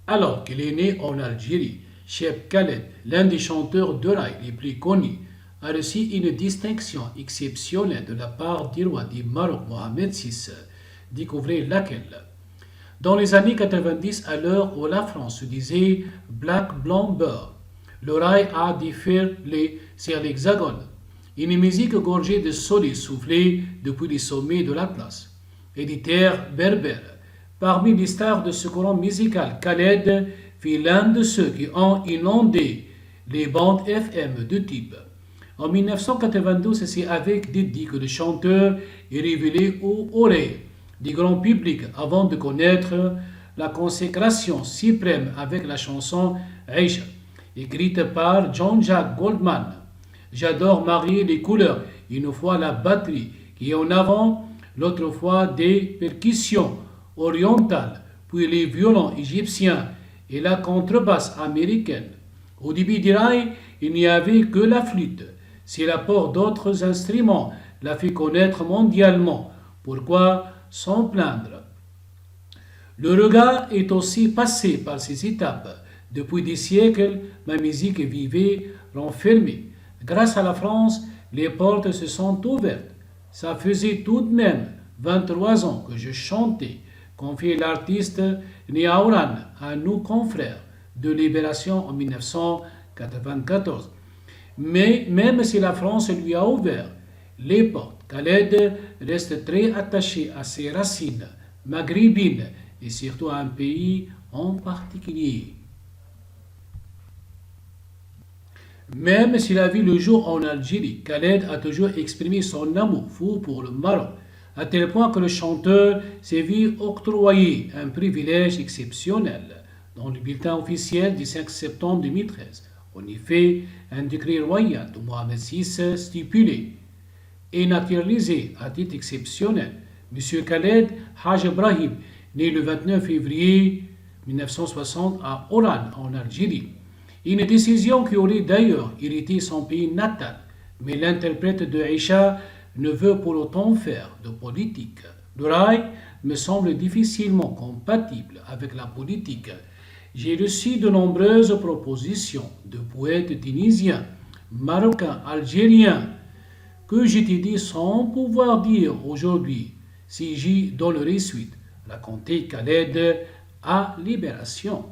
Alors qu'il est né en Algérie, Cheb Khaled, l'un des chanteurs de raï les plus connus, a reçu une distinction exceptionnelle de la part du roi du Maroc Mohamed VI. Découvrez laquelle. Dans les années 90, à l'heure où la France se disait Black Blanc Beurre, le rail a déferlé sur l'Hexagone. Une musique gorgée de soleil soufflé depuis les sommets de l'Atlas. Éditeur berbère. Parmi les stars de ce courant musical, Khaled fut l'un de ceux qui ont inondé les bandes FM de type. En 1992, c'est avec Didi que le chanteur est révélé aux oreilles du grand public avant de connaître la consécration suprême avec la chanson Aisha, écrite par John-Jacques Goldman. J'adore marier les couleurs, une fois la batterie qui est en avant, l'autre fois des percussions orientales, puis les violons égyptiens et la contrebasse américaine. Au début du rail, il n'y avait que la flûte. Si l'apport d'autres instruments l'a fait connaître mondialement, pourquoi s'en plaindre? Le regard est aussi passé par ces étapes. Depuis des siècles, ma musique vivait renfermée. Grâce à la France, les portes se sont ouvertes. Ça faisait tout de même 23 ans que je chantais, confiait l'artiste Niaouran à nos confrères de Libération en 1994. Mais même si la France lui a ouvert les portes, Khaled reste très attaché à ses racines maghrébines et surtout à un pays en particulier. Même s'il a vu le jour en Algérie, Khaled a toujours exprimé son amour fou pour le Maroc, à tel point que le chanteur s'est vu octroyer un privilège exceptionnel dans le bulletin officiel du 5 septembre 2013. En effet, un décret royal de Mohamed VI stipulé et naturalisé à titre exceptionnel M. Khaled Haj Ibrahim, né le 29 février 1960 à Oran, en Algérie. Une décision qui aurait d'ailleurs irrité son pays natal, mais l'interprète de Aïcha ne veut pour autant faire de politique. Le rail me semble difficilement compatible avec la politique. J'ai reçu de nombreuses propositions de poètes tunisiens, marocains, algériens, que j'étudie sans pouvoir dire aujourd'hui si j'y donnerai suite. Racontait Khaled à Libération.